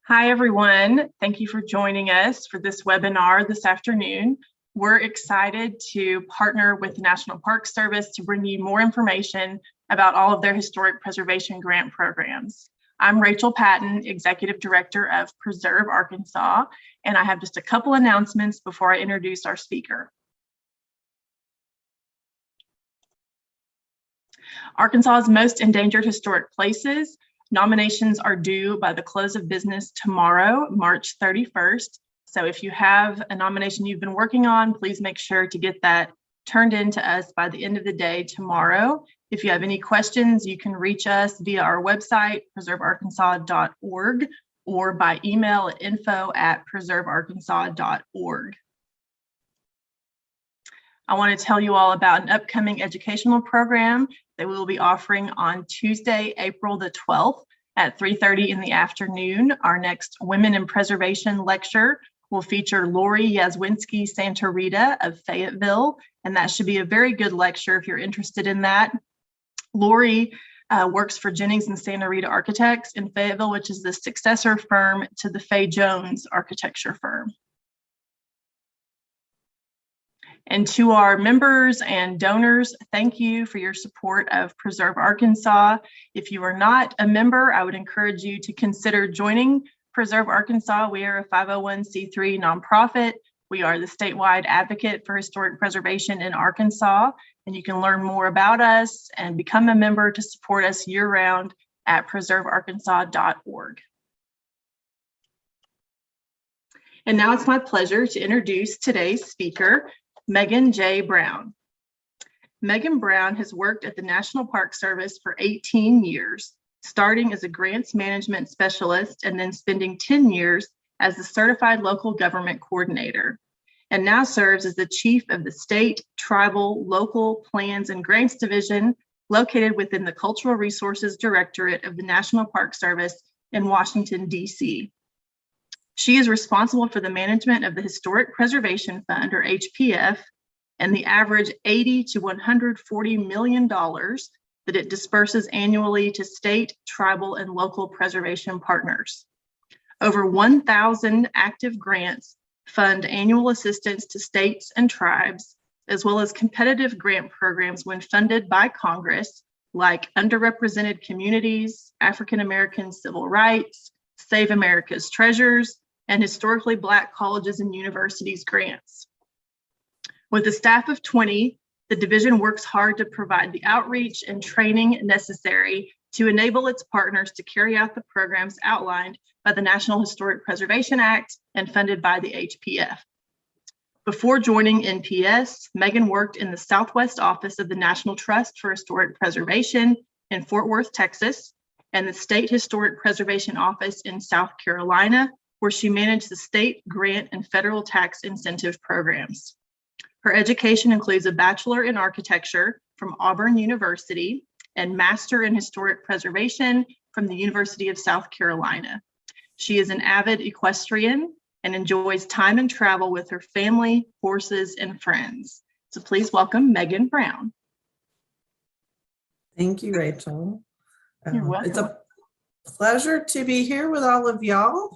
Hi, everyone. Thank you for joining us for this webinar this afternoon. We're excited to partner with the National Park Service to bring you more information about all of their historic preservation grant programs. I'm Rachel Patton, Executive Director of Preserve Arkansas, and I have just a couple announcements before I introduce our speaker. Arkansas's most endangered historic places. Nominations are due by the close of business tomorrow, March 31st. So if you have a nomination you've been working on, please make sure to get that turned in to us by the end of the day tomorrow. If you have any questions, you can reach us via our website, preservearkansas.org, or by email at info@preservearkansas.org. I want to tell you all about an upcoming educational program that we will be offering on Tuesday, April the 12th at 3:30 in the afternoon. Our next Women in Preservation lecture will feature Lori Yazwinski Santarita of Fayetteville, and that should be a very good lecture if you're interested in that. Lori works for Jennings and Santarita Architects in Fayetteville, which is the successor firm to the Fay Jones architecture firm. And to our members and donors, thank you for your support of Preserve Arkansas. If you are not a member, I would encourage you to consider joining Preserve Arkansas. We are a 501c3 nonprofit. We are the statewide advocate for historic preservation in Arkansas, and you can learn more about us and become a member to support us year-round at preservearkansas.org. And now it's my pleasure to introduce today's speaker, Megan J. Brown. Megan Brown has worked at the National Park Service for 18 years, starting as a grants management specialist and then spending 10 years as the certified local government coordinator, and now serves as the chief of the state, tribal, local plans and grants division located within the Cultural Resources Directorate of the National Park Service in Washington, D.C. She is responsible for the management of the Historic Preservation Fund, or HPF, and the average $80 to $140 million that it disperses annually to state, tribal, and local preservation partners. Over 1,000 active grants fund annual assistance to states and tribes, as well as competitive grant programs when funded by Congress, like underrepresented communities, African American civil rights, Save America's Treasures, and historically Black colleges and universities grants. With a staff of 20, the division works hard to provide the outreach and training necessary to enable its partners to carry out the programs outlined by the National Historic Preservation Act and funded by the HPF. Before joining NPS, Megan worked in the Southwest Office of the National Trust for Historic Preservation in Fort Worth, Texas, and the State Historic Preservation Office in South Carolina, where she managed the state, grant, and federal tax incentive programs. Her education includes a Bachelor in Architecture from Auburn University and Master in Historic Preservation from the University of South Carolina. She is an avid equestrian and enjoys time and travel with her family, horses, and friends. So please welcome Megan Brown. Thank you, Rachel. You're welcome. It's a pleasure to be here with all of y'all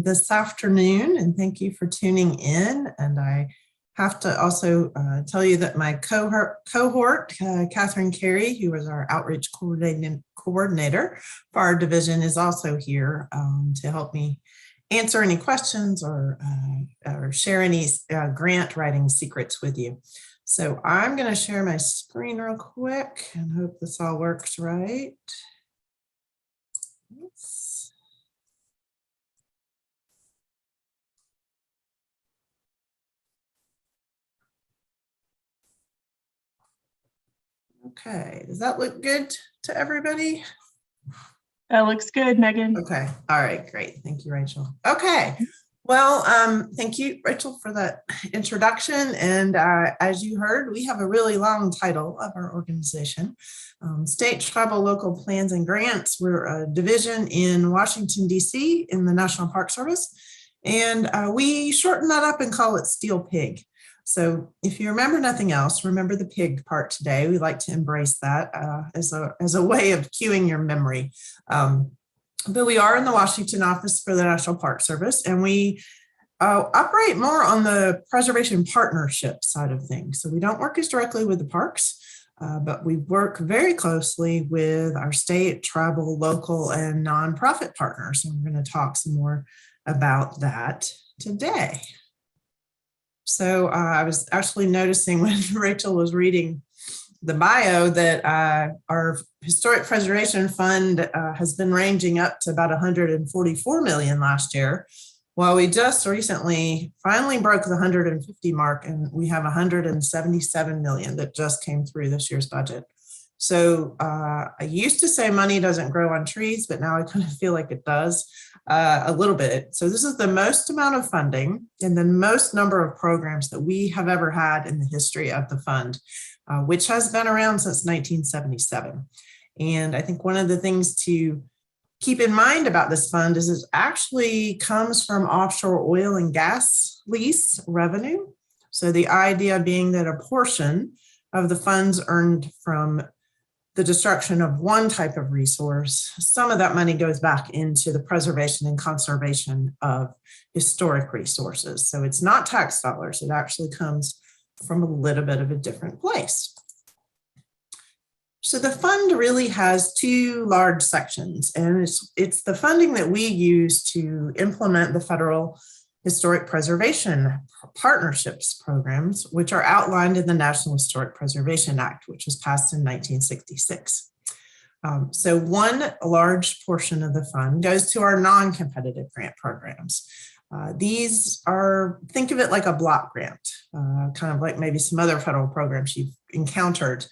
this afternoon, and thank you for tuning in. And I have to also tell you that my cohort, Catherine Carey, who is our outreach coordinator for our division, is also here to help me answer any questions or share any grant writing secrets with you. So I'm going to share my screen real quick and hope this all works right. Oops. Okay, does that look good to everybody? That looks good, Megan. Okay, all right, great. Thank you, Rachel. Okay, well, thank you, Rachel, for that introduction. And as you heard, we have a really long title of our organization, State, Tribal, Local Plans and Grants. We're a division in Washington, D.C. in the National Park Service. And we shorten that up and call it Steel Pig. So if you remember nothing else, remember the pig part today. We like to embrace that as a way of cueing your memory. but we are in the Washington office for the National Park Service, and we operate more on the preservation partnership side of things. So we don't work as directly with the parks, but we work very closely with our state, tribal, local, and nonprofit partners. And we're going to talk some more about that today. So I was actually noticing when Rachel was reading the bio that our Historic Preservation Fund has been ranging up to about 144 million last year. Well, we just recently finally broke the 150 mark, and we have 177 million that just came through this year's budget. So I used to say money doesn't grow on trees, but now I kind of feel like it does a little bit. So this is the most amount of funding and the most number of programs that we have ever had in the history of the fund, which has been around since 1977. And I think one of the things to keep in mind about this fund is it actually comes from offshore oil and gas lease revenue. So the idea being that a portion of the funds earned from the destruction of one type of resource, some of that money goes back into the preservation and conservation of historic resources. So it's not tax dollars, it actually comes from a little bit of a different place. So the fund really has two large sections, and it's the funding that we use to implement the federal historic preservation partnerships programs, which are outlined in the National Historic Preservation Act, which was passed in 1966. So one large portion of the fund goes to our non-competitive grant programs. These are, think of it like a block grant, kind of like maybe some other federal programs you've encountered.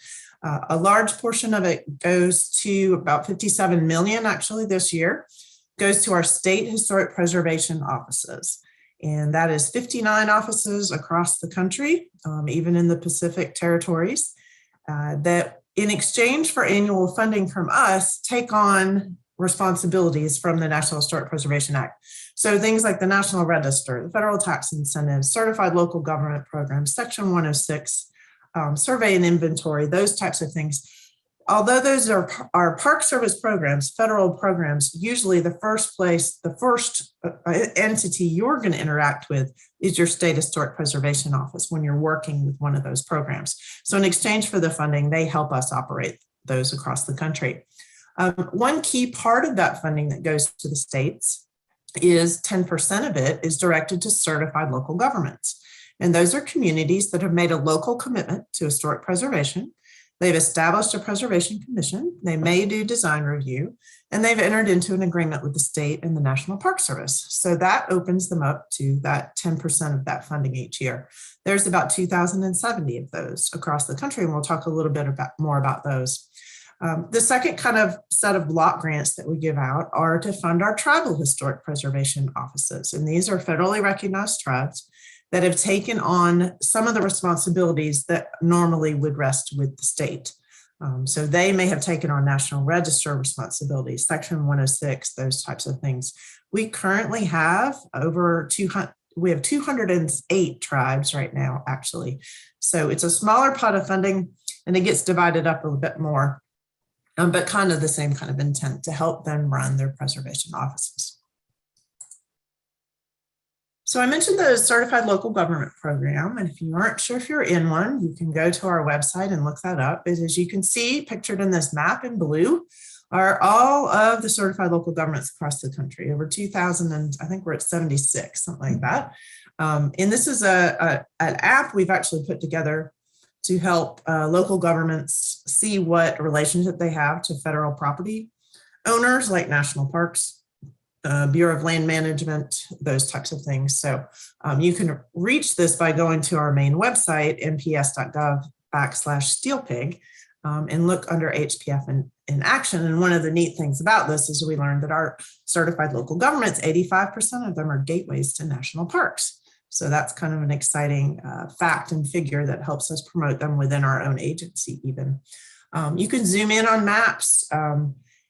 A large portion of it goes to about 57 million actually this year, goes to our state historic preservation offices. And that is 59 offices across the country, even in the Pacific territories, that in exchange for annual funding from us, take on responsibilities from the National Historic Preservation Act. So things like the National Register, the federal tax incentives, certified local government programs, Section 106, survey and inventory, those types of things. Although those are our Park Service programs, federal programs, usually the first entity you're going to interact with is your state historic preservation office when you're working with one of those programs. So in exchange for the funding, they help us operate those across the country. One key part of that funding that goes to the states is 10% of it is directed to certified local governments. And those are communities that have made a local commitment to historic preservation. They've established a preservation commission. They may do design review, and they've entered into an agreement with the state and the National Park Service. So that opens them up to that 10% of that funding each year. There's about 2,070 of those across the country, and we'll talk a little bit more about those. The second kind of set of block grants that we give out are to fund our tribal historic preservation offices. And these are federally recognized tribes that have taken on some of the responsibilities that normally would rest with the state. So they may have taken on National Register responsibilities, Section 106, those types of things. We currently have over 200, we have 208 tribes right now, actually. So it's a smaller pot of funding, and it gets divided up a little bit more, but kind of the same kind of intent to help them run their preservation offices. So I mentioned the Certified Local Government Program, and if you aren't sure if you're in one, you can go to our website and look that up. As you can see, pictured in this map in blue are all of the certified local governments across the country, over 2,000, and I think we're at 76, something like that. And this is an app we've actually put together to help local governments see what relationship they have to federal property owners like national parks, Bureau of Land Management, those types of things. So you can reach this by going to our main website, nps.gov/steelpig, and look under HPF in action. And one of the neat things about this is we learned that our certified local governments, 85% of them are gateways to national parks. So that's kind of an exciting fact and figure that helps us promote them within our own agency even. You can zoom in on maps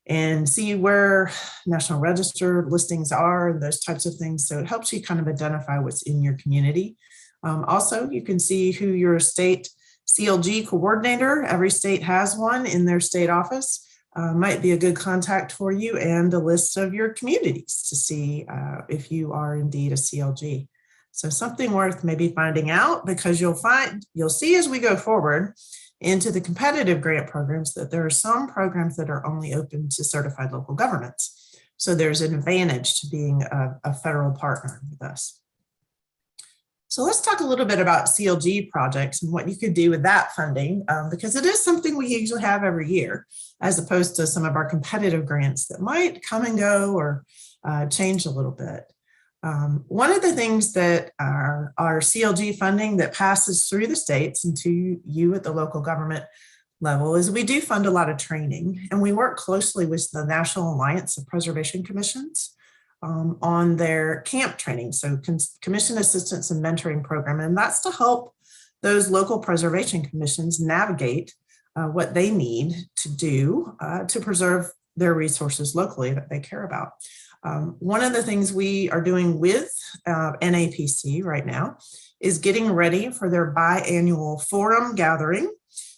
and see where National Register listings are and those types of things. So it helps you kind of identify what's in your community. Also, you can see who your state CLG coordinator, every state has one in their state office. might be a good contact for you, and a list of your communities to see if you are indeed a CLG. So something worth maybe finding out, because you'll see as we go forward into the competitive grant programs that there are some programs that are only open to certified local governments. So there's an advantage to being a federal partner with us. So let's talk a little bit about CLG projects and what you could do with that funding, because it is something we usually have every year, as opposed to some of our competitive grants that might come and go or change a little bit. One of the things that our CLG funding that passes through the states and to you at the local government level is we do fund a lot of training, and we work closely with the National Alliance of Preservation Commissions on their camp training, so Commission Assistance and Mentoring Program, and that's to help those local preservation commissions navigate what they need to do to preserve their resources locally that they care about. One of the things we are doing with NAPC right now is getting ready for their biannual forum gathering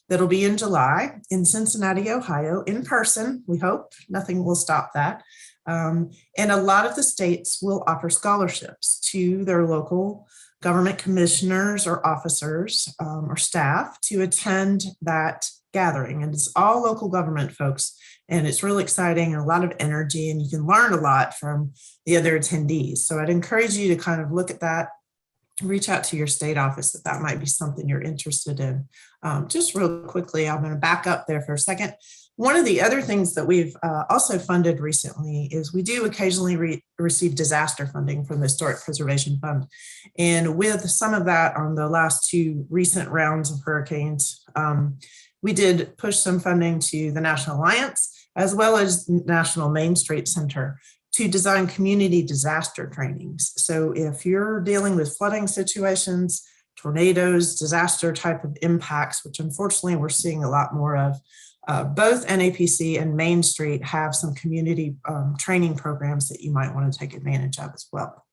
that'll be in July in Cincinnati, Ohio, in person. We hope nothing will stop that. And a lot of the states will offer scholarships to their local government commissioners or officers or staff to attend that gathering. And it's all local government folks. And it's really exciting and a lot of energy, and you can learn a lot from the other attendees. So I'd encourage you to kind of look at that, reach out to your state office if that might be something you're interested in. Just real quickly, I'm going to back up there for a second. One of the other things that we've also funded recently is we do occasionally receive disaster funding from the Historic Preservation Fund. And with some of that on the last two recent rounds of hurricanes, we did push some funding to the National Alliance as well as National Main Street Center to design community disaster trainings. So if you're dealing with flooding situations, tornadoes, disaster type of impacts, which unfortunately we're seeing a lot more of, both NAPC and Main Street have some community training programs that you might want to take advantage of as well.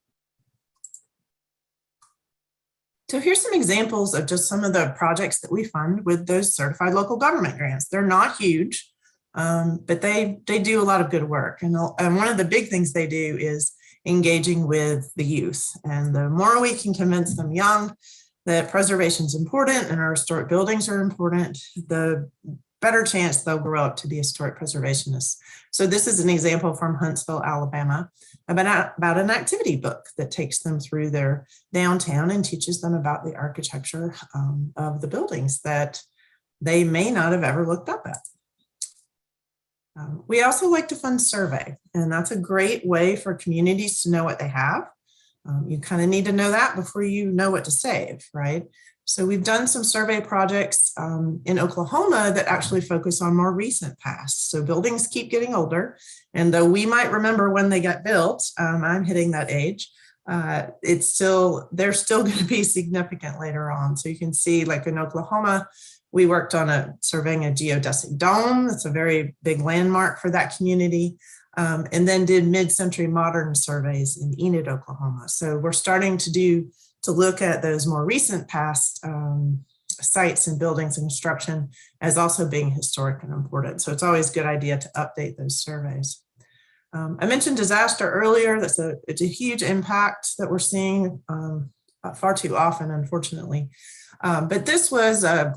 So here's some examples of just some of the projects that we fund with those certified local government grants. They're not huge, but they do a lot of good work. And one of the big things they do is engaging with the youth. And the more we can convince them young that preservation is important and our historic buildings are important, the better chance they'll grow up to be historic preservationists. So this is an example from Huntsville, Alabama, about an activity book that takes them through their downtown and teaches them about the architecture of the buildings that they may not have ever looked up at. We also like to fund survey, and that's a great way for communities to know what they have. You kind of need to know that before you know what to save, right? So we've done some survey projects in Oklahoma that actually focus on more recent past. So buildings keep getting older, and though we might remember when they got built, I'm hitting that age, they're still going to be significant later on. So you can see, like in Oklahoma, we worked on surveying a geodesic dome. That's a very big landmark for that community. And then did mid-century modern surveys in Enid, Oklahoma. So we're starting to look at those more recent past sites and buildings and construction as also being historic and important. So it's always a good idea to update those surveys. I mentioned disaster earlier. It's a huge impact that we're seeing far too often, unfortunately. But this was a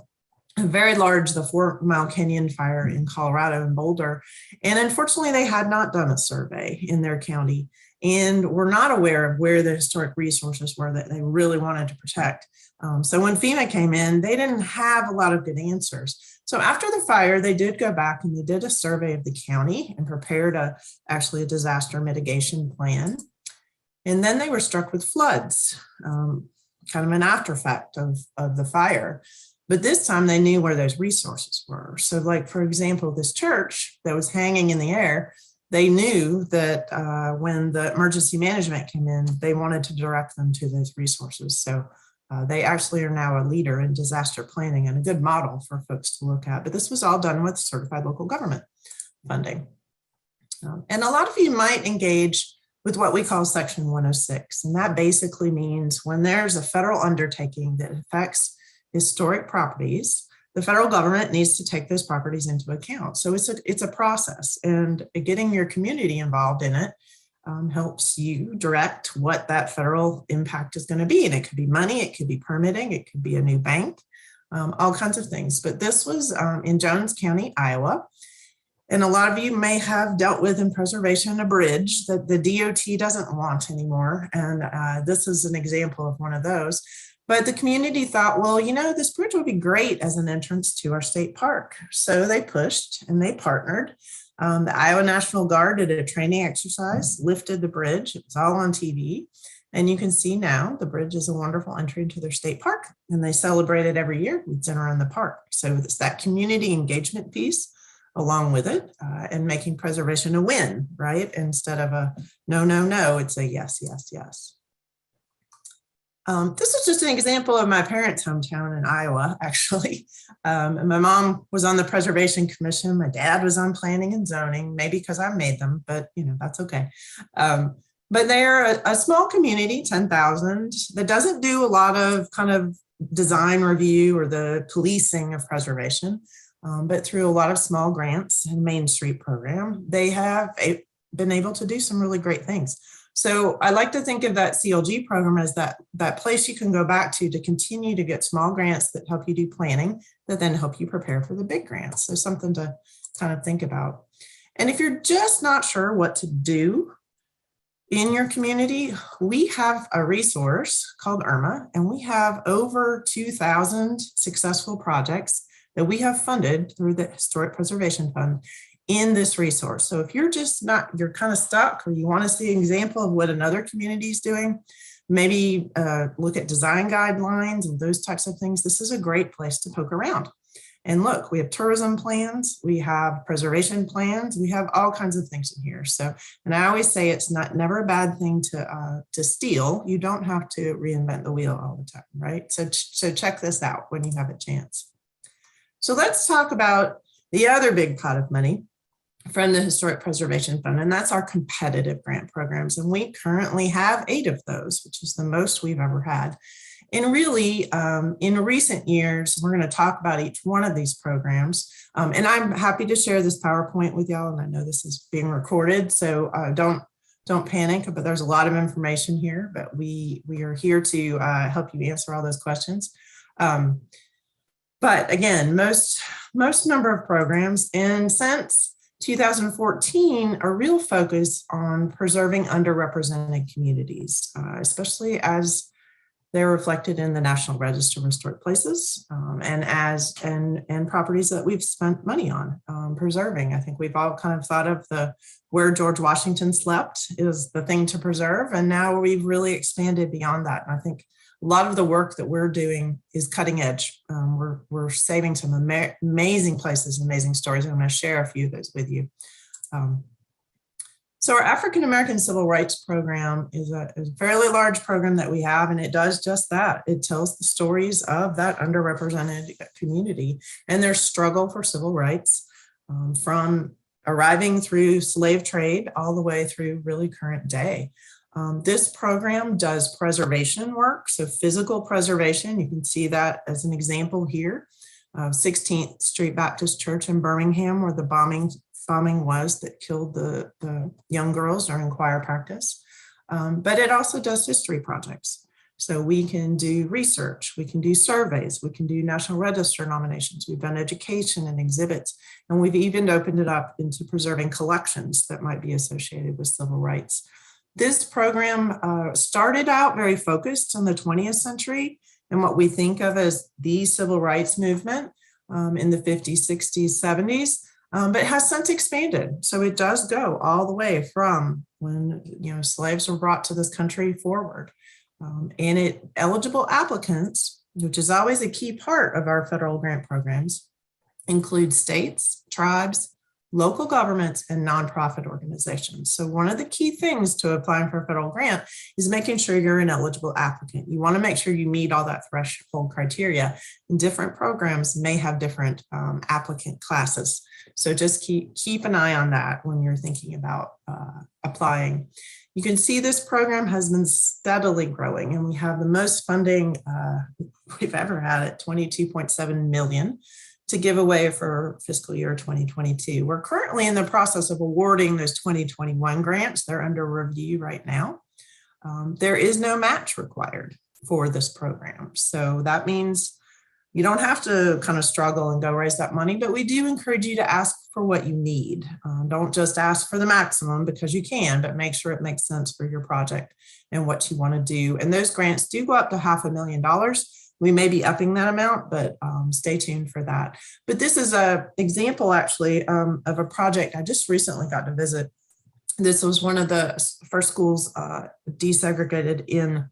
very large, the 4 Mile Canyon fire in Colorado and Boulder. And unfortunately, they had not done a survey in their county and were not aware of where the historic resources were that they really wanted to protect. So when FEMA came in, they didn't have a lot of good answers. So after the fire, they did go back and they did a survey of the county and prepared actually a disaster mitigation plan. And then they were struck with floods, kind of an after effect of the fire. But this time they knew where those resources were. So like, for example, this church that was hanging in the air, they knew that when the emergency management came in, they wanted to direct them to those resources. So they actually are now a leader in disaster planning and a good model for folks to look at. But this was all done with certified local government funding. And a lot of you might engage with what we call Section 106. And that basically means when there's a federal undertaking that affects historic properties, the federal government needs to take those properties into account. So it's a process, and getting your community involved in it helps you direct what that federal impact is going to be. And it could be money, it could be permitting, it could be a new bank, all kinds of things. But this was in Jones County, Iowa. And a lot of you may have dealt with in preservation a bridge that the DOT doesn't want anymore. And this is an example of one of those. But the community thought, well, you know, this bridge would be great as an entrance to our state park. So they pushed and they partnered. The Iowa National Guard did a training exercise, lifted the bridge. It was all on TV. And you can see now the bridge is a wonderful entry into their state park. And they celebrate it every year with dinner in the park. So it's that community engagement piece along with it, and making preservation a win, right? Instead of a no, no, no, it's a yes, yes, yes. This is just an example of my parents' hometown in Iowa, actually. And my mom was on the Preservation Commission. My dad was on Planning and Zoning, maybe because I made them, but you know, that's okay. But they're a small community, 10,000, that doesn't do a lot of kind of design review or the policing of preservation. But through a lot of small grants and Main Street program, they have been able to do some really great things. So I like to think of that CLG program as that place you can go back to continue to get small grants that help you do planning, that then help you prepare for the big grants. So something to kind of think about. And if you're just not sure what to do in your community, we have a resource called IRMA, and we have over 2,000 successful projects that we have funded through the Historic Preservation Fund in this resource. So if you're just not, you're kind of stuck, or you want to see an example of what another community is doing, maybe look at design guidelines and those types of things, this is a great place to poke around. And look, we have tourism plans, we have preservation plans, we have all kinds of things in here. So, and I always say it's never a bad thing to steal. You don't have to reinvent the wheel all the time, right? So check this out when you have a chance. So let's talk about the other big pot of money from the Historic Preservation Fund, and that's our competitive grant programs. And we currently have 8 of those, which is the most we've ever had. And really, in recent years, we're going to talk about each one of these programs. And I'm happy to share this PowerPoint with y'all. And I know this is being recorded, so don't panic, but there's a lot of information here, but we are here to help you answer all those questions. But again, most number of programs, and since 2014, a real focus on preserving underrepresented communities, especially as they're reflected in the National Register of Historic Places, and properties that we've spent money on preserving. I think we've all kind of thought of where George Washington slept is the thing to preserve, and now we've really expanded beyond that. And I think a lot of the work that we're doing is cutting edge. We're saving some amazing places, amazing stories. I'm going to share a few of those with you. So our African American Civil Rights Program is a fairly large program that we have, and it does just that. It tells the stories of that underrepresented community and their struggle for civil rights, from arriving through slave trade all the way through really current day. This program does preservation work, so physical preservation. You can see that as an example here. 16th Street Baptist Church in Birmingham, where the bombing was that killed the young girls during choir practice. But it also does history projects. So we can do research, we can do surveys, we can do National Register nominations, we've done education and exhibits, and we've even opened it up into preserving collections that might be associated with civil rights. This program started out very focused on the 20th century and what we think of as the civil rights movement in the 50s, 60s, 70s, but has since expanded. So it does go all the way from when slaves were brought to this country forward. And eligible applicants, which is always a key part of our federal grant programs, include states, tribes, local governments, and nonprofit organizations. So one of the key things to applying for a federal grant is making sure you're an eligible applicant. You want to make sure you meet all that threshold criteria, and different programs may have different applicant classes. So just keep an eye on that when you're thinking about applying. You can see this program has been steadily growing, and we have the most funding we've ever had at $22.7 million. to give away for fiscal year 2022. We're currently in the process of awarding those 2021 grants. They're under review right now. There is no match required for this program. So that means you don't have to kind of struggle and go raise that money, but we do encourage you to ask for what you need. Don't just ask for the maximum because you can, but make sure it makes sense for your project and what you want to do. And those grants do go up to $500,000. We may be upping that amount, but stay tuned for that. But this is an example actually of a project I just recently got to visit. This was one of the first schools desegregated in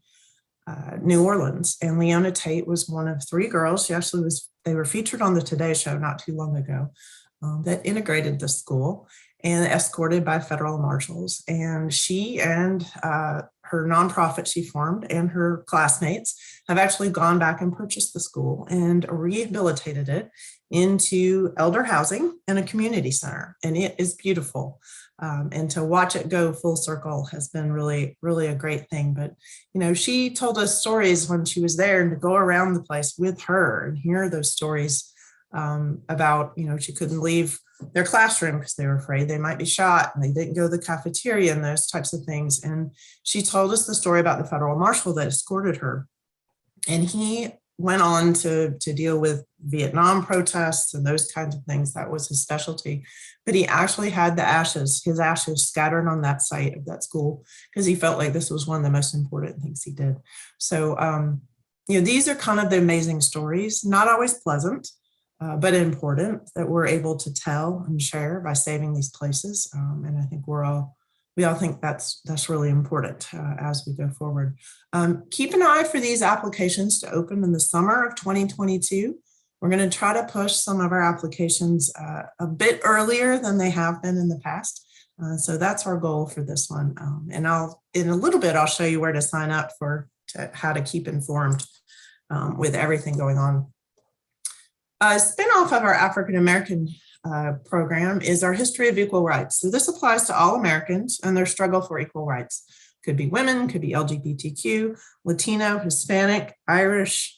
New Orleans, and Leona Tate was one of 3 girls. She actually they were featured on the Today Show not too long ago that integrated the school and escorted by federal marshals. And she and her nonprofit she formed and her classmates have actually gone back and purchased the school and rehabilitated it into elder housing and a community center. And it is beautiful. And to watch it go full circle has been really, really a great thing. But, you know, she told us stories when she was there, and to go around the place with her and hear those stories about, you know, she couldn't leave their classroom because they were afraid they might be shot, and they didn't go to the cafeteria and those types of things. And she told us the story about the federal marshal that escorted her. And he went on to deal with Vietnam protests and those kinds of things. That was his specialty. But he actually had his ashes scattered on that site of that school because he felt like this was one of the most important things he did. So, you know, these are kind of the amazing stories, not always pleasant, but important, that we're able to tell and share by saving these places. And I think we all think that's really important as we go forward. Keep an eye for these applications to open in the summer of 2022. We're going to try to push some of our applications a bit earlier than they have been in the past. So that's our goal for this one. And in a little bit, I'll show you where to sign up how to keep informed with everything going on. A spinoff of our African American program is our History of Equal Rights. So this applies to all Americans and their struggle for equal rights. Could be women, could be LGBTQ, Latino, Hispanic, Irish,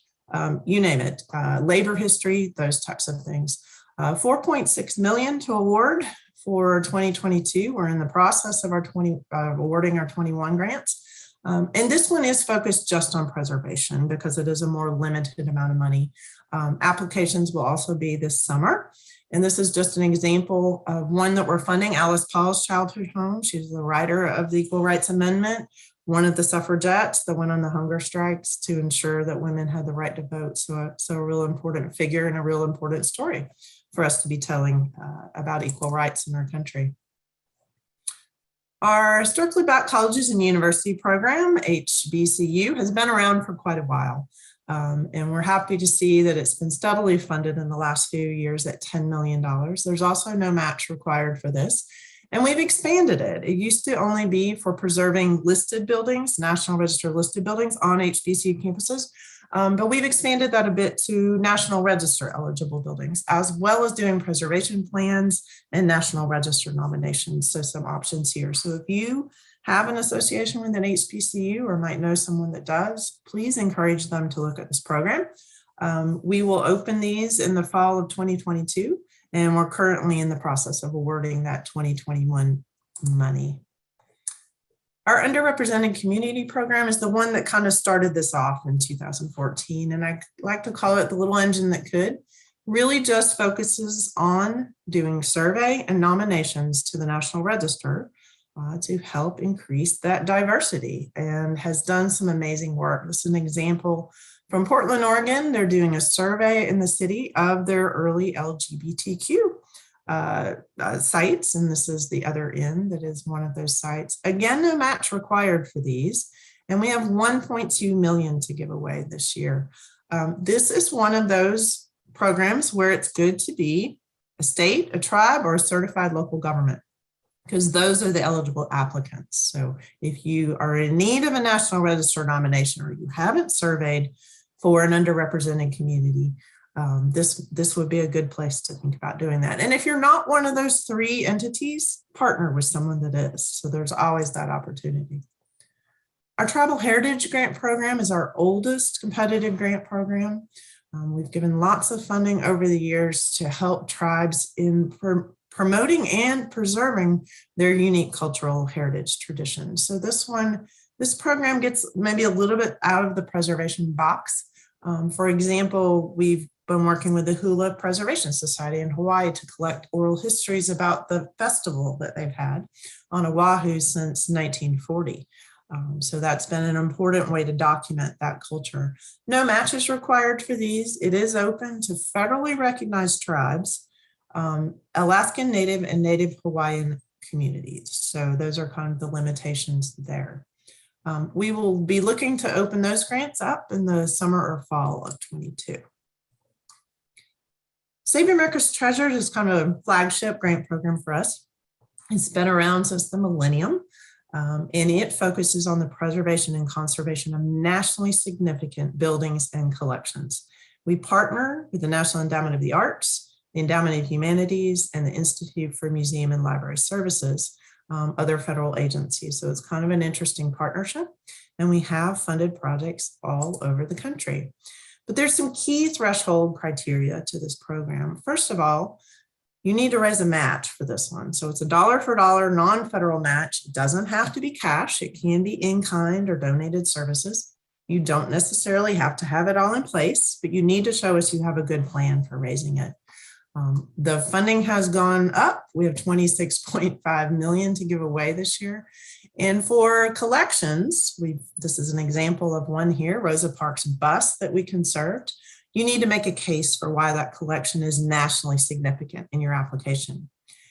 you name it, labor history, those types of things. 4.6 million to award for 2022. We're in the process of awarding our 21 grants. And this one is focused just on preservation because it is a more limited amount of money. Applications will also be this summer. And this is just an example of one that we're funding, Alice Paul's childhood home. She's the writer of the Equal Rights Amendment, one of the suffragettes that went on the hunger strikes to ensure that women had the right to vote. So a real important figure and a real important story for us to be telling about equal rights in our country. Our Historically Black Colleges and University program, HBCU, has been around for quite a while. And we're happy to see that it's been steadily funded in the last few years at $10 million. There's also no match required for this. And we've expanded it. It used to only be for preserving listed buildings, National Register listed buildings on HBCU campuses. But we've expanded that a bit to National Register eligible buildings, as well as doing preservation plans and National Register nominations. So some options here. So if you have an association with an HBCU or might know someone that does, please encourage them to look at this program. We will open these in the fall of 2022, and we're currently in the process of awarding that 2021 money. Our underrepresented community program is the one that kind of started this off in 2014, and I like to call it the little engine that could. Really just focuses on doing survey and nominations to the National Register to help increase that diversity, and has done some amazing work. This is an example from Portland, Oregon. They're doing a survey in the city of their early LGBTQ sites, and this is the other end that is one of those sites. Again, no match required for these, and we have 1.2 million to give away this year. This is one of those programs where it's good to be a state, a tribe, or a certified local government, because those are the eligible applicants. So if you are in need of a National Register nomination or you haven't surveyed for an underrepresented community, this would be a good place to think about doing that. And if you're not one of those 3 entities, partner with someone that is. So there's always that opportunity. Our Tribal Heritage Grant Program is our oldest competitive grant program. We've given lots of funding over the years to help tribes in promoting and preserving their unique cultural heritage traditions. So this program gets maybe a little bit out of the preservation box. For example, we've been working with the Hula Preservation Society in Hawaii to collect oral histories about the festival that they've had on Oahu since 1940. So that's been an important way to document that culture. No match is required for these. It is open to federally recognized tribes, Alaskan Native and Native Hawaiian communities. So those are kind of the limitations there. We will be looking to open those grants up in the summer or fall of 22. Save America's Treasures is kind of a flagship grant program for us. It's been around since the millennium. And it focuses on the preservation and conservation of nationally significant buildings and collections. We partner with the National Endowment of the Arts, the Endowment of Humanities, and the Institute for Museum and Library Services, other federal agencies. So it's kind of an interesting partnership, and we have funded projects all over the country. But there's some key threshold criteria to this program. First of all, you need to raise a match for this one. So it's a dollar for dollar non-federal match. It doesn't have to be cash. It can be in kind or donated services. You don't necessarily have to have it all in place, but you need to show us you have a good plan for raising it. The funding has gone up. We have $26.5 million to give away this year. And for collections, this is an example of one here, Rosa Parks bust that we conserved. You need to make a case for why that collection is nationally significant in your application.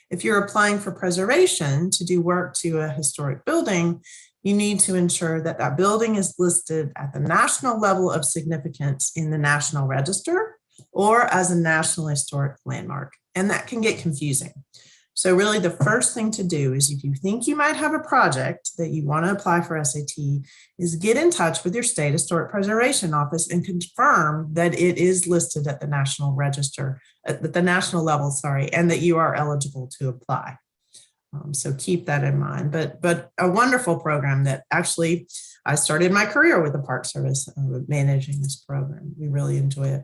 If you're applying for preservation to do work to a historic building, you need to ensure that that building is listed at the national level of significance in the National Register or as a National Historic Landmark, and that can get confusing. So really the first thing to do is, if you think you might have a project that you want to apply for SAT, is get in touch with your state historic preservation office and confirm that it is listed at the National Register, at the national level, and that you are eligible to apply. So keep that in mind, but a wonderful program that actually I started my career with the Park Service managing this program. We really enjoy it.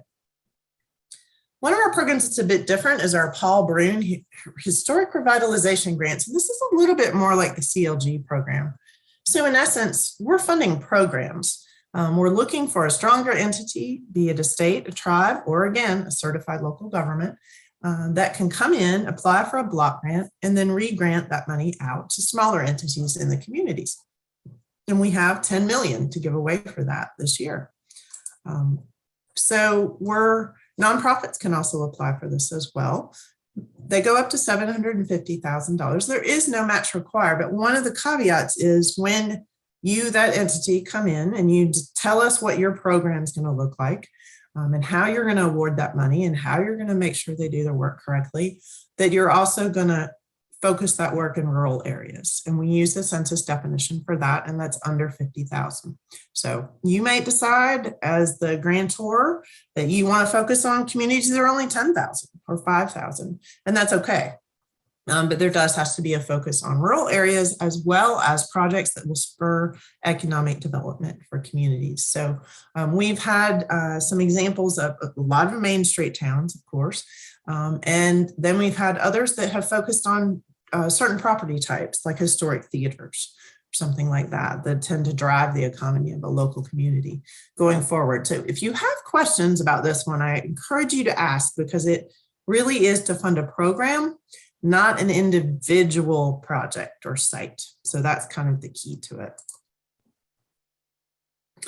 One of our programs that's a bit different is our Paul Brune Historic Revitalization Grants. And this is a little bit more like the CLG program. So in essence, we're funding programs. We're looking for a stronger entity, be it a state, a tribe, or again, a certified local government that can come in, apply for a block grant, and then re-grant that money out to smaller entities in the communities. And we have $10 million to give away for that this year. Nonprofits can also apply for this as well. They go up to $750,000. There is no match required, but one of the caveats is when you, that entity, come in and you tell us what your program is going to look like and how you're going to award that money and how you're going to make sure they do their work correctly, that you're also going to focus that work in rural areas. And we use the census definition for that, and that's under 50,000. So you may decide as the grantor that you want to focus on communities that are only 10,000 or 5,000, and that's okay. But there has to be a focus on rural areas as well as projects that will spur economic development for communities. So we've had some examples of a lot of Main Street towns, of course, and then we've had others that have focused on certain property types like historic theaters, something like that, that tend to drive the economy of a local community going forward. So if you have questions about this one, I encourage you to ask, because it really is to fund a program, not an individual project or site. So that's kind of the key to it.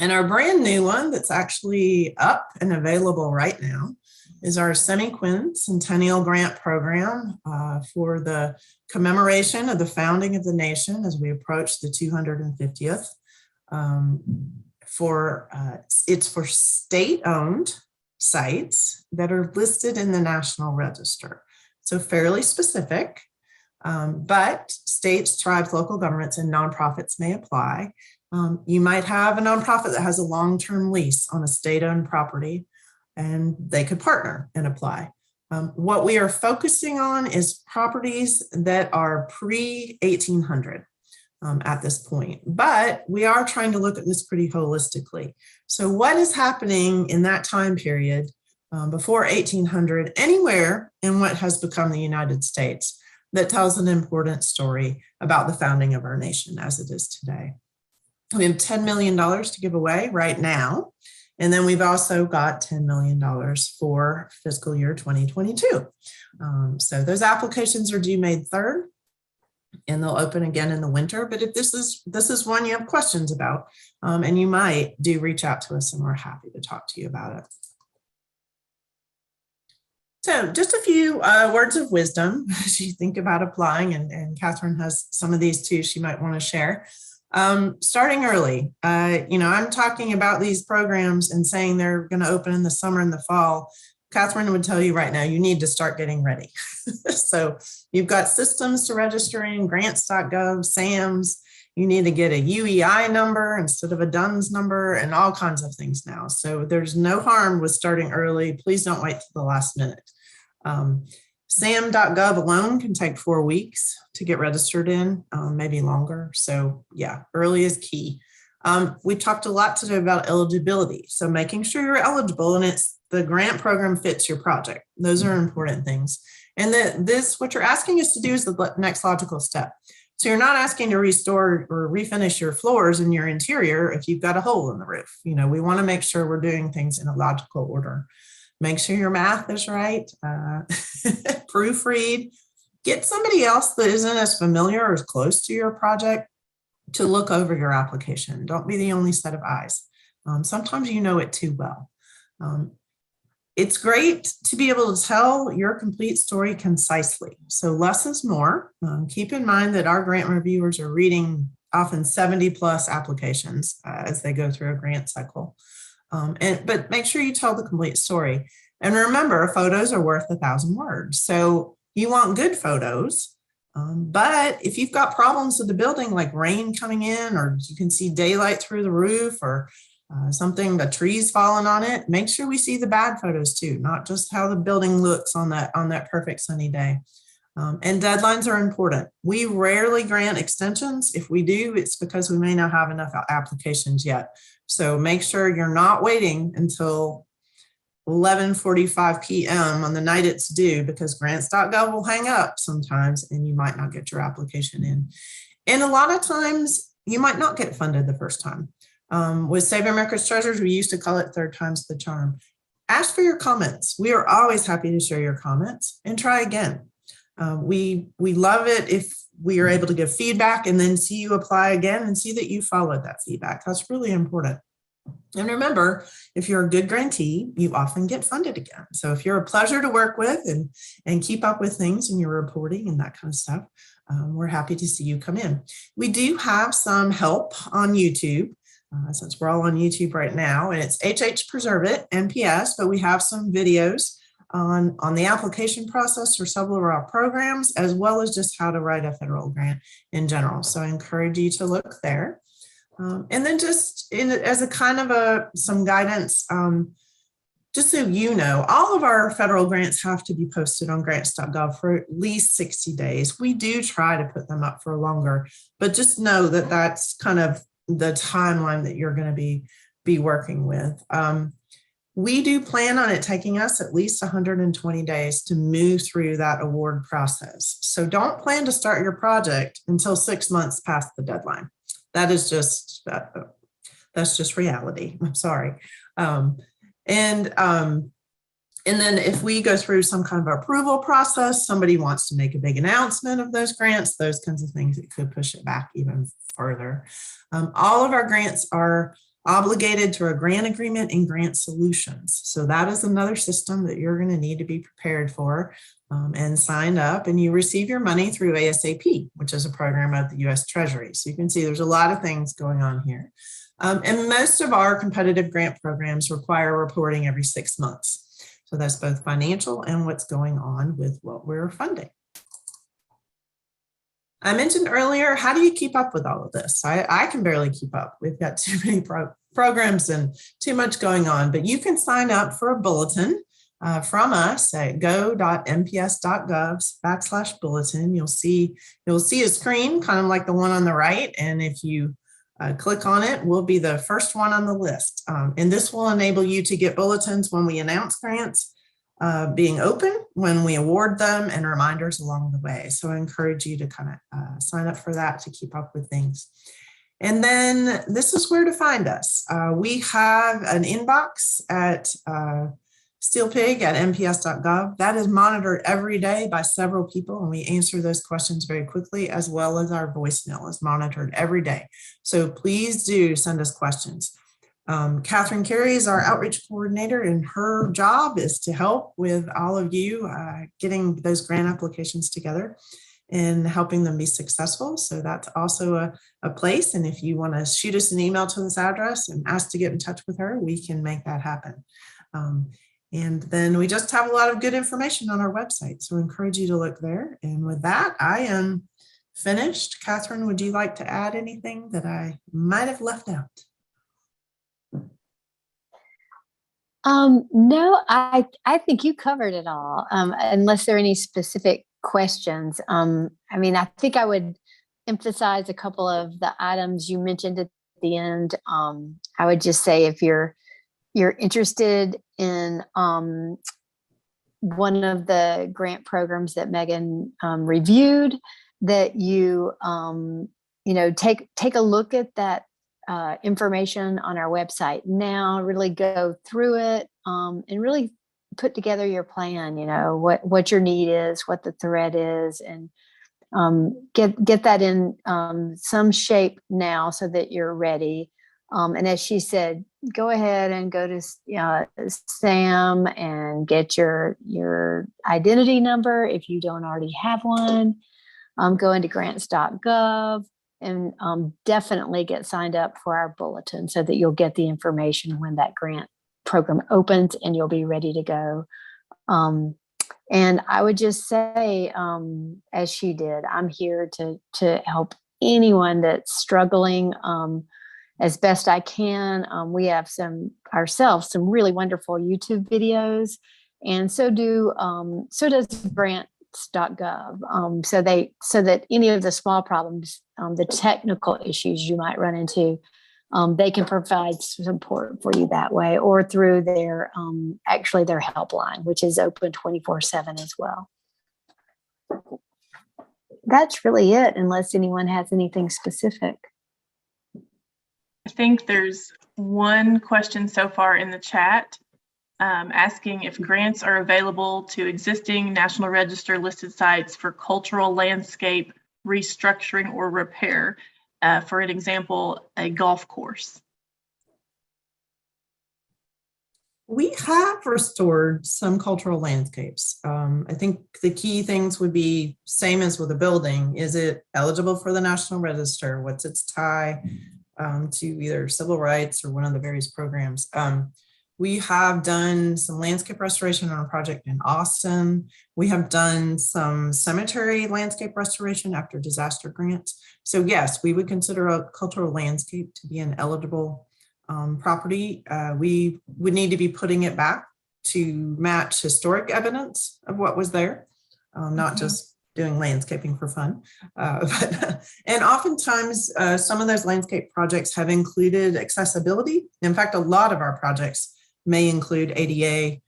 And our brand new one that's actually up and available right now is our semi-quincentennial grant program for the commemoration of the founding of the nation as we approach the 250th. It's for state-owned sites that are listed in the National Register. So fairly specific, but states, tribes, local governments, and nonprofits may apply. You might have a nonprofit that has a long-term lease on a state-owned property, and they could partner and apply. What we are focusing on is properties that are pre-1800 at this point, but we are trying to look at this pretty holistically. So what is happening in that time period before 1800, anywhere in what has become the United States that tells an important story about the founding of our nation as it is today. We have $10 million to give away right now. And then we've also got $10 million for fiscal year 2022. So those applications are due May 3rd, and they'll open again in the winter. But if this is one you have questions about, and you might, do reach out to us and we're happy to talk to you about it. So just a few words of wisdom as you think about applying, and Catherine has some of these too she might want to share. Starting early, I'm talking about these programs and saying they're going to open in the summer and the fall. Catherine would tell you right now, you need to start getting ready. So you've got systems to register in, grants.gov, SAMS. You need to get a UEI number instead of a DUNS number and all kinds of things now. So there's no harm with starting early. Please don't wait till the last minute. SAM.gov alone can take 4 weeks to get registered in, maybe longer. So yeah, early is key. We talked a lot today about eligibility. So making sure you're eligible and the grant program fits your project. Those are important things. And what you're asking us to do is the next logical step. So you're not asking to restore or refinish your floors in your interior if you've got a hole in the roof. We want to make sure we're doing things in a logical order. Make sure your math is right, proofread, get somebody else that isn't as familiar or as close to your project to look over your application. Don't be the only set of eyes. Sometimes you know it too well. It's great to be able to tell your complete story concisely. So less is more. Keep in mind that our grant reviewers are reading often 70 plus applications as they go through a grant cycle. But make sure you tell the complete story. And remember, photos are worth 1,000 words. So you want good photos. But if you've got problems with the building, like rain coming in, or you can see daylight through the roof, or the trees falling on it, make sure we see the bad photos too, not just how the building looks on that perfect sunny day. And deadlines are important. We rarely grant extensions. If we do, it's because we may not have enough applications yet. So make sure you're not waiting until 11:45 p.m. on the night it's due, because grants.gov will hang up sometimes and you might not get your application in. And a lot of times you might not get funded the first time. With Save America's Treasures, we used to call it third time's the charm. Ask for your comments. We are always happy to share your comments and try again. We love it if we are able to give feedback and then see you apply again and see that you followed that feedback. That's really important. And remember, if you're a good grantee, you often get funded again. So if you're a pleasure to work with and keep up with things and your reporting and that kind of stuff, we're happy to see you come in. We do have some help on YouTube. Since we're all on YouTube right now, and it's HH Preserve It, NPS, but we have some videos on the application process for several of our programs, as well as just how to write a federal grant in general. So I encourage you to look there. And then just as a kind of some guidance, just so you know, all of our federal grants have to be posted on grants.gov for at least 60 days. We do try to put them up for longer, but just know that that's kind of the timeline that you're going to be working with. We do plan on it taking us at least 120 days to move through that award process. So don't plan to start your project until 6 months past the deadline. That is just, that's just reality. I'm sorry. And then if we go through some kind of approval process, somebody wants to make a big announcement of those grants, those kinds of things, it could push it back even further. All of our grants are obligated to a grant agreement and grant solutions. So that is another system that you're going to need to be prepared for and signed up, and you receive your money through ASAP, which is a program of the U.S. Treasury. So you can see there's a lot of things going on here. And most of our competitive grant programs require reporting every 6 months. So that's both financial and what's going on with what we're funding. I mentioned earlier, how do you keep up with all of this? I can barely keep up. We've got too many programs and too much going on, but you can sign up for a bulletin from us at go.mps.gov/bulletin. You'll see a screen kind of like the one on the right. And if you click on it. We'll be the first one on the list. And this will enable you to get bulletins when we announce grants being open, when we award them, and reminders along the way. So I encourage you to kind of sign up for that to keep up with things. And then this is where to find us. We have an inbox at steelpig@mps.gov. That is monitored every day by several people, and we answer those questions very quickly, as well as our voicemail is monitored every day. So please do send us questions. Catherine Carey is our outreach coordinator, and her job is to help with all of you getting those grant applications together and helping them be successful. So that's also a place. And if you want to shoot us an email to this address and ask to get in touch with her, we can make that happen. And then we just have a lot of good information on our website. So I encourage you to look there. And with that, I am finished. Catherine, would you like to add anything that I might have left out? No, I think you covered it all, unless there are any specific questions. I mean, I think I would emphasize a couple of the items you mentioned at the end. I would just say if you're interested in one of the grant programs that Megan reviewed, that you take a look at that information on our website now, really go through it and really put together your plan, what your need is, what the threat is, and get that in some shape now so that you're ready. And as she said, go ahead and go to SAM and get your identity number if you don't already have one. Go into grants.gov and definitely get signed up for our bulletin so that you'll get the information when that grant program opens and you'll be ready to go. And I would just say, as she did, I'm here to help anyone that's struggling as best I can. We have some really wonderful YouTube videos, and so does grants.gov. So that any of the small problems, the technical issues you might run into, they can provide support for you that way, or through their helpline, which is open 24/7 as well. That's really it, unless anyone has anything specific. I think there's one question so far in the chat asking if grants are available to existing National Register listed sites for cultural landscape restructuring or repair. For an example, a golf course. We have restored some cultural landscapes. I think the key things would be same as with a building. Is it eligible for the National Register? What's its tie to either civil rights or one of the various programs? We have done some landscape restoration on a project in Austin. We have done some cemetery landscape restoration after disaster grants. So yes, we would consider a cultural landscape to be an eligible property. We would need to be putting it back to match historic evidence of what was there, not just doing landscaping for fun. And oftentimes, some of those landscape projects have included accessibility. In fact, a lot of our projects may include ADA,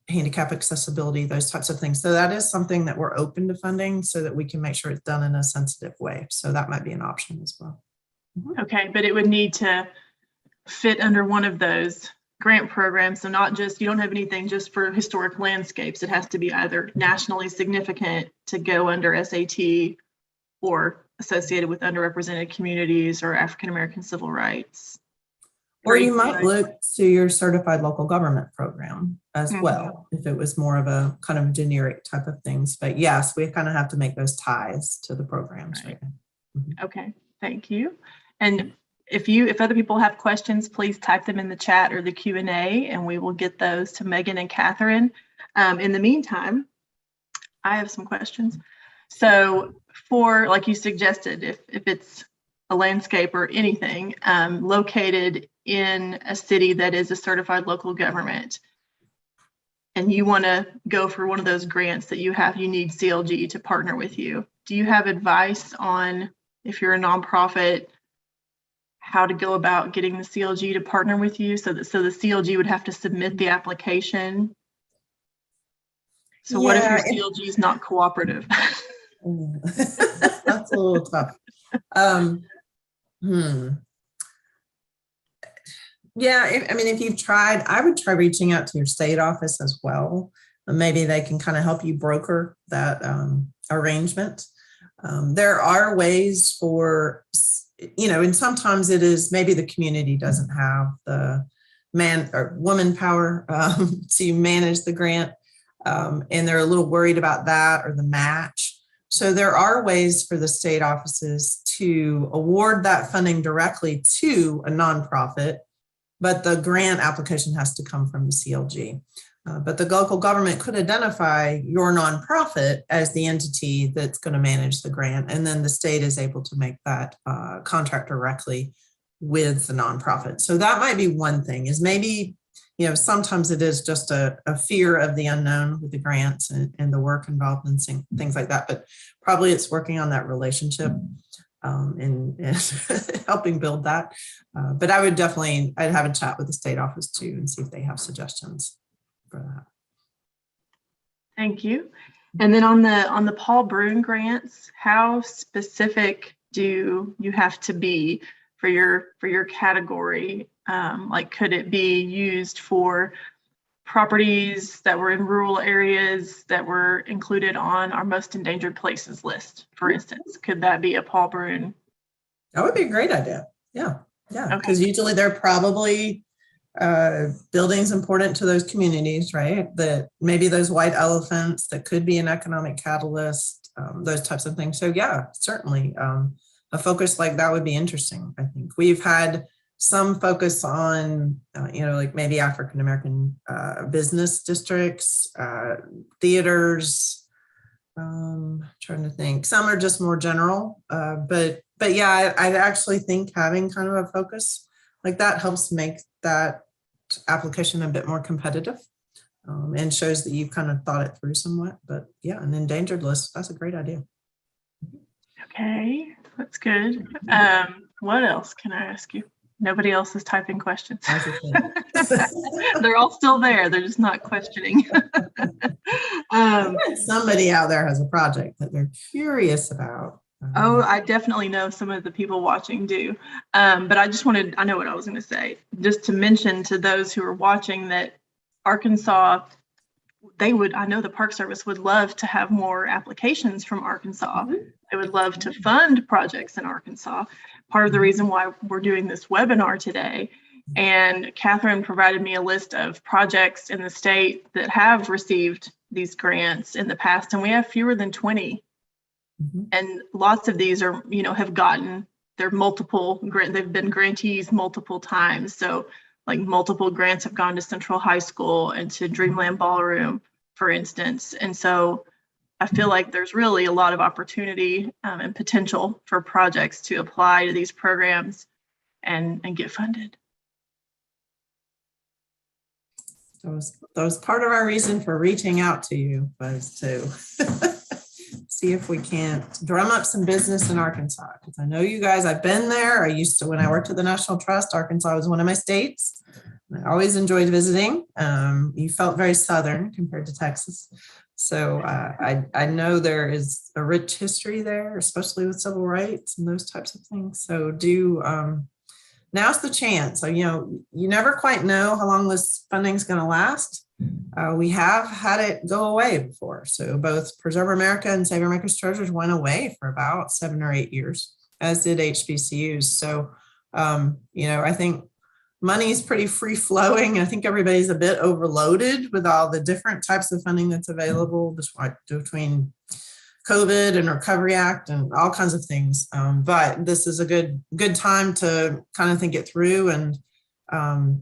handicap accessibility, those types of things. So that is something that we're open to funding so that we can make sure it's done in a sensitive way. So that might be an option as well. Okay, but it would need to fit under one of those grant programs. So not just, you don't have anything just for historic landscapes. It has to be either nationally significant to go under SAT or associated with underrepresented communities or African-American civil rights. Or you might look to your certified local government program as well, if it was more of a kind of generic type of things. But yes, we kind of have to make those ties to the programs right now. Okay, thank you. And if other people have questions, please type them in the chat or the Q&A, and we will get those to Megan and Catherine. In the meantime, I have some questions. So for, like you suggested, if it's a landscape or anything located in a city that is a certified local government, and you want to go for one of those grants that you need CLG to partner with you, do you have advice on, if you're a nonprofit, how to go about getting the CLG to partner with you, so the CLG would have to submit the application. So what if your Yeah, CLG is not cooperative? that's a little tough. Yeah, if you've tried, I would try reaching out to your state office as well. Maybe they can kind of help you broker that arrangement. There are ways for, and sometimes it is maybe the community doesn't have the man or woman power to manage the grant, and they're a little worried about that or the match. So there are ways for the state offices to award that funding directly to a nonprofit, but the grant application has to come from the CLG. But the local government could identify your nonprofit as the entity that's going to manage the grant, and then the state is able to make that contract directly with the nonprofit. So that might be one thing, is maybe, sometimes it is just a fear of the unknown with the grants and the work involved and things like that, but probably it's working on that relationship and helping build that. But I'd have a chat with the state office too and see if they have suggestions for that. Thank you. And then on the Paul Brune grants, how specific do you have to be for your category? Like, could it be used for properties that were in rural areas that were included on our most endangered places list, for instance? Could that be a Paul Brune? That would be a great idea. Yeah. Okay. Because usually they're probably buildings important to those communities, right? That maybe those white elephants that could be an economic catalyst, those types of things. So yeah, certainly a focus like that would be interesting. I think we've had some focus on, like maybe African-American business districts, theaters. Trying to think. Some are just more general, but yeah, I actually think having kind of a focus like that helps make that application a bit more competitive, and shows that you've kind of thought it through somewhat. But yeah, an endangered list, that's a great idea. Okay, that's good. What else can I ask you? Nobody else is typing questions. They're all still there. They're just not questioning. Somebody out there has a project that they're curious about. Oh, I definitely know some of the people watching do. But I know what I was going to say, just to mention to those who are watching that Arkansas, I know the Park Service would love to have more applications from Arkansas. Mm-hmm. They would love to fund projects in Arkansas. Part of the reason why we're doing this webinar today. And Catherine provided me a list of projects in the state that have received these grants in the past, and we have fewer than 20. Mm-hmm. And lots of these are, have gotten they've been grantees multiple times. So like multiple grants have gone to Central High School and to Dreamland Ballroom, for instance. And so I feel like there's really a lot of opportunity and potential for projects to apply to these programs and get funded. That was part of our reason for reaching out to you, was to see if we can't drum up some business in Arkansas. Because I know you guys, I've been there. When I worked at the National Trust, Arkansas was one of my states. I always enjoyed visiting. You felt very Southern compared to Texas. So I know there is a rich history there, especially with civil rights and those types of things. So now's the chance. So, you never quite know how long this funding is going to last. We have had it go away before. So both Preserve America and Save America's Treasures went away for about 7 or 8 years, as did HBCUs. So, I think money is pretty free flowing. I think everybody's a bit overloaded with all the different types of funding that's available between COVID and Recovery Act and all kinds of things. But this is a good time to kind of think it through. And,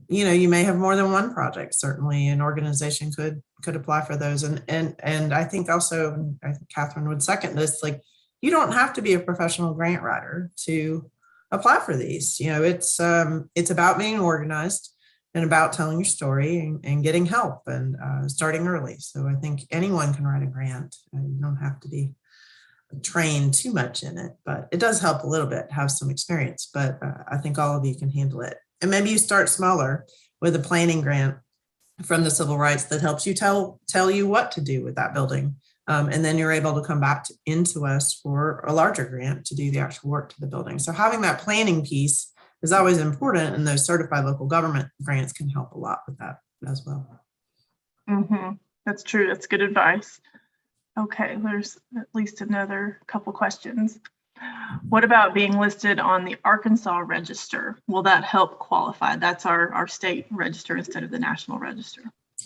you may have more than one project. Certainly an organization could apply for those. And I think also, I think Catherine would second this, like, you don't have to be a professional grant writer to apply for these. It's about being organized and about telling your story and getting help and starting early. So I think anyone can write a grant. You don't have to be trained too much in it, but it does help a little bit, have some experience, but I think all of you can handle it. And maybe you start smaller with a planning grant from the civil rights that helps you tell you what to do with that building. And then you're able to come back into us for a larger grant to do the actual work to the building. So having that planning piece is always important, and those certified local government grants can help a lot with that as well. Mm-hmm. That's true. That's good advice. Okay, there's at least another couple questions. What about being listed on the Arkansas register? Will that help qualify? That's our state register instead of the national register.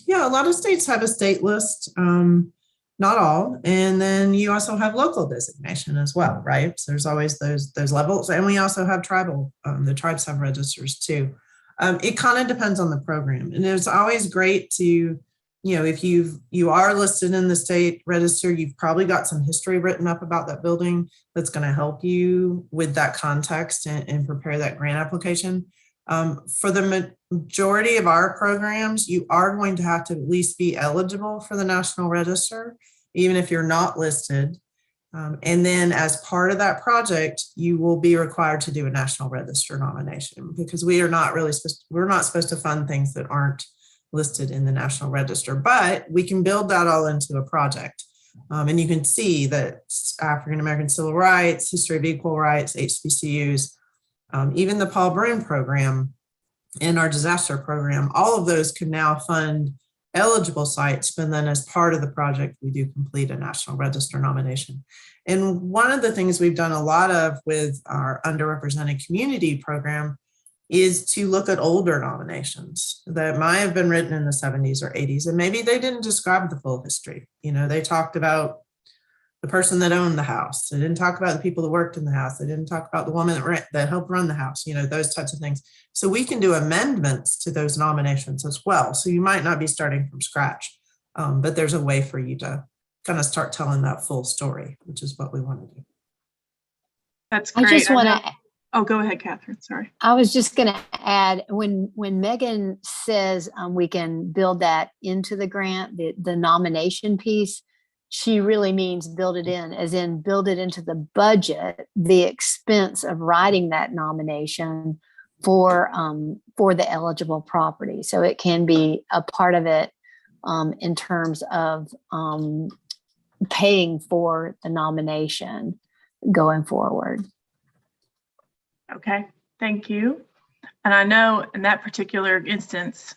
Yeah, a lot of states have a state list, not all. And then you also have local designation as well, right? So there's always those levels. And we also have tribal, the tribes have registers too. It kind of depends on the program. And it's always great to, if you are listed in the state register, you've probably got some history written up about that building that's going to help you with that context and prepare that grant application. For the majority of our programs, you are going to have to at least be eligible for the national register, even if you're not listed. And then as part of that project, you will be required to do a national register nomination, because we're not supposed to fund things that aren't listed in the national register, but we can build that all into a project. And you can see that African American civil rights, history of equal rights, HBCUs, even the Paul Broun program and our disaster program, all of those can now fund eligible sites, but then as part of the project, we do complete a national register nomination. And one of the things we've done a lot of with our underrepresented community program is to look at older nominations that might have been written in the 70s or 80s, and maybe they didn't describe the full history. They talked about the person that owned the house. They didn't talk about the people that worked in the house. They didn't talk about the woman that helped run the house, those types of things. So we can do amendments to those nominations as well. So you might not be starting from scratch, but there's a way for you to kind of start telling that full story, which is what we want to do. That's great. I just want to. Oh, go ahead, Catherine. Sorry. I was just going to add, when Megan says we can build that into the grant, the nomination piece, she really means build it in, as in build it into the budget, the expense of writing that nomination for the eligible property. So it can be a part of it in terms of paying for the nomination going forward. Okay, thank you. And I know in that particular instance,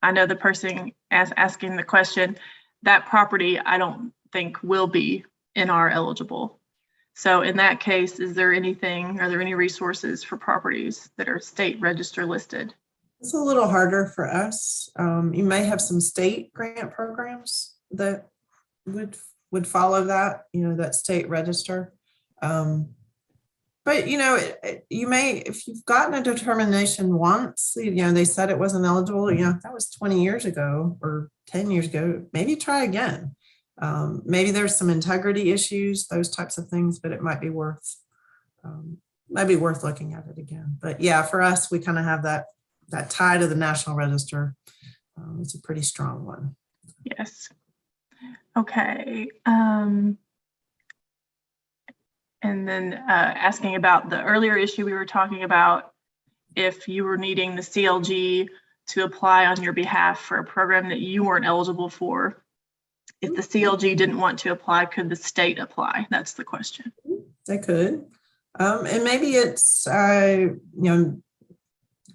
I know the person asking the question, that property I don't think will be NR eligible. So in that case, are there any resources for properties that are state register listed? It's a little harder for us. You may have some state grant programs that would follow that, that state register. But, you may, if you've gotten a determination once, they said it wasn't eligible, that was 20 years ago or 10 years ago, maybe try again. Maybe there's some integrity issues, those types of things, but it might be worth looking at it again. But yeah, for us, we kind of have that tie to the national register. It's a pretty strong one. Yes. Okay. And then asking about the earlier issue we were talking about, if you were needing the CLG to apply on your behalf for a program that you weren't eligible for, if the CLG didn't want to apply, could the state apply? That's the question. They could. And maybe it's,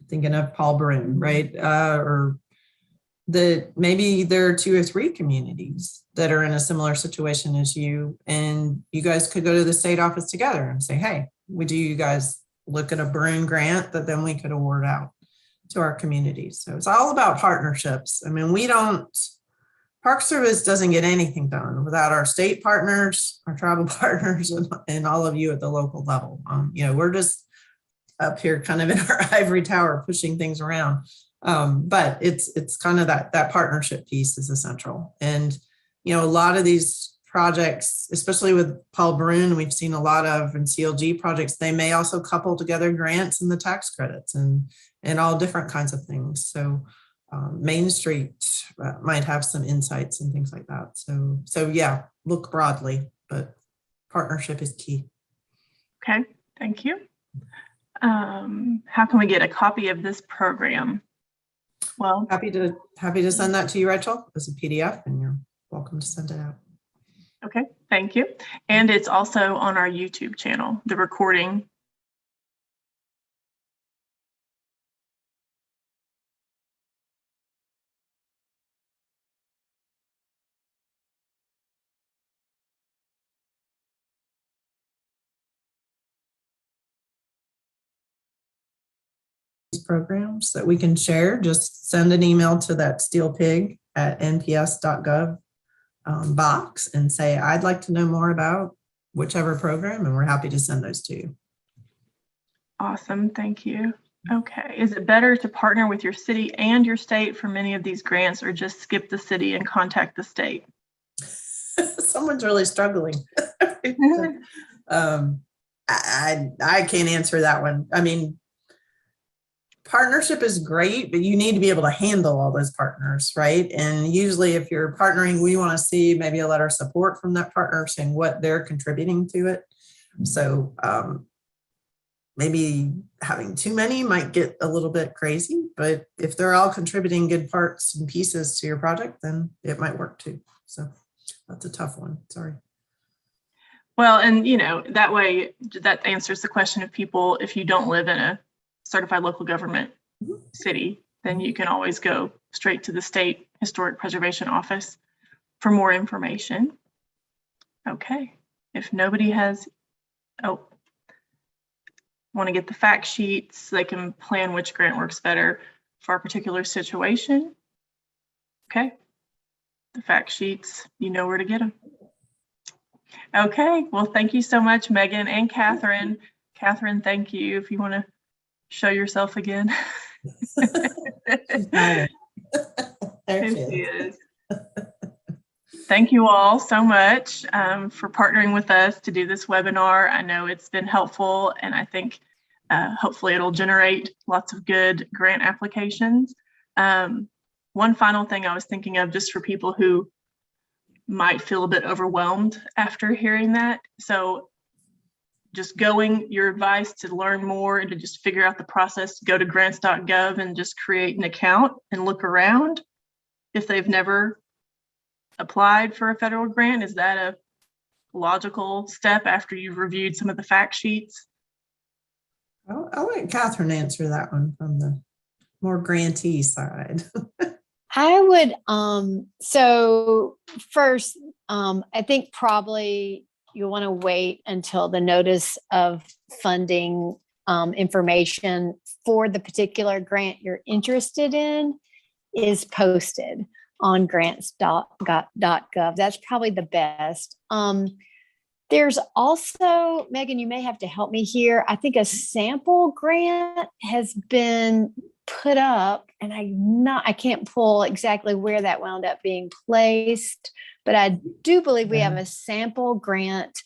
thinking of Paul Broun, right? Or maybe there are 2 or 3 communities that are in a similar situation as you, and you guys could go to the state office together and say, hey, would you guys look at a Broun grant that then we could award out to our communities? So it's all about partnerships. I mean, Park Service doesn't get anything done without our state partners, our tribal partners, and all of you at the local level. We're just up here kind of in our ivory tower pushing things around. But it's kind of that partnership piece is essential. And, a lot of these projects, especially with Paul Broun, we've seen a lot of in CLG projects, they may also couple together grants and the tax credits and all different kinds of things. So Main Street might have some insights and things like that. So yeah, look broadly, but partnership is key. Okay, thank you. How can we get a copy of this program? Well, Happy to send that to you, Rachel, as a PDF, and you're welcome to send it out. okay, thank you. And it's also on our YouTube channel, the recording. Programs that we can share, just send an email to that steelpig@nps.gov box and say, I'd like to know more about whichever program, and we're happy to send those to you. Awesome, thank you. Okay, is it better to partner with your city and your state for many of these grants, or just skip the city and contact the state? Someone's really struggling. I can't answer that one. I mean, partnership is great, but you need to be able to handle all those partners, right? And usually if you're partnering, we want to see maybe a letter of support from that partner saying what they're contributing to it. So maybe having too many might get a little bit crazy, but if they're all contributing good parts and pieces to your project, then it might work too. So that's a tough one. Sorry. Well, and that way, that answers the question of people, if you don't live in a certified local government city, then you can always go straight to the state historic preservation office for more information. Okay, if nobody has, want to get the fact sheets so they can plan which grant works better for a particular situation. Okay, the fact sheets, you know where to get them. Okay, well, thank you so much, Megan and Catherine. Catherine, thank you. If you want to show yourself again. There she is. Thank you all so much for partnering with us to do this webinar. I know it's been helpful, and I think hopefully it'll generate lots of good grant applications. One final thing I was thinking of, just for people who might feel a bit overwhelmed after hearing that. So just your advice to learn more and to just figure out the process, go to grants.gov and just create an account and look around if they've never applied for a federal grant. Is that a logical step after you've reviewed some of the fact sheets? I'll let Catherine answer that one from the more grantee side. I would, so first, I think probably you'll want to wait until the notice of funding information for the particular grant you're interested in is posted on grants.gov. That's probably the best. There's also, Megan, you may have to help me here. I think a sample grant has been put up, and I can't pull exactly where that wound up being placed, but I do believe we have a sample grant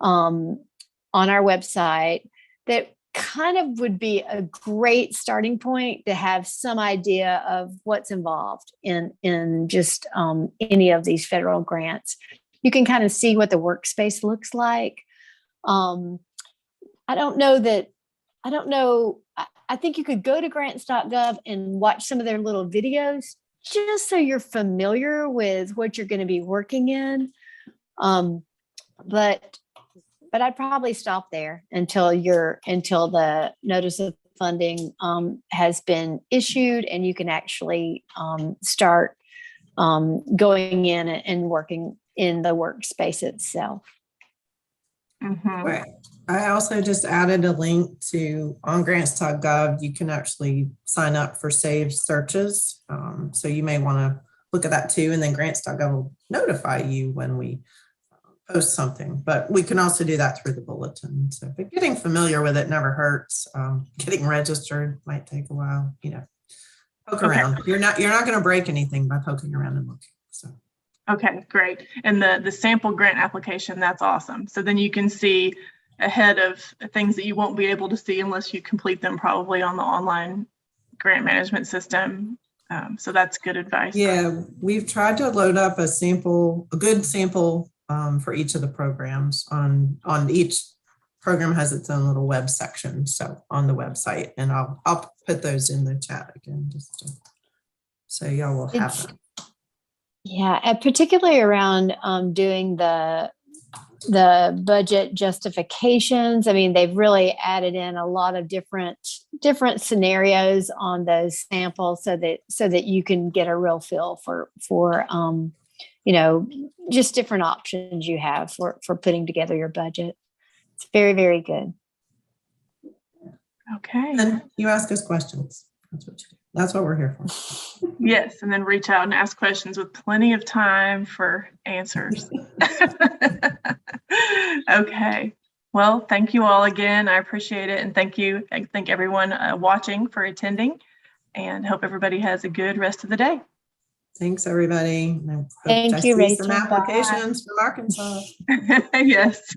on our website that kind of would be a great starting point to have some idea of what's involved in just any of these federal grants. You can kind of see what the workspace looks like. I think you could go to grants.gov and watch some of their little videos just so you're familiar with what you're going to be working in. But I'd probably stop there until the notice of funding has been issued and you can actually start going in and working in the workspace itself. Mm-hmm. Right. I also just added a link to on grants.gov. You can actually sign up for saved searches. So you may want to look at that too. And then grants.gov will notify you when we post something, but we can also do that through the bulletin. So but getting familiar with it never hurts. Getting registered might take a while, poke around. You're not going to break anything by poking around and looking. So. Okay, great. And the sample grant application, that's awesome. So then you can see ahead of things that you won't be able to see unless you complete them probably on the online grant management system. So that's good advice. Yeah, we've tried to load up a good sample for each of the programs. On each program has its own little web section, so on the website, and I'll put those in the chat again, just so y'all will have them. Yeah, and particularly around doing the budget justifications. I mean, they've really added in a lot of different scenarios on those samples so that you can get a real feel for just different options you have for putting together your budget. It's very, very good. Okay. And you ask us questions. That's what we're here for. Yes, and then reach out and ask questions with plenty of time for answers. Okay. Well, thank you all again. I appreciate it. And thank everyone watching for attending, and hope everybody has a good rest of the day. Thanks, everybody. And I hope Thank I you, see some Rachel. Bye. applications from Arkansas. Yes.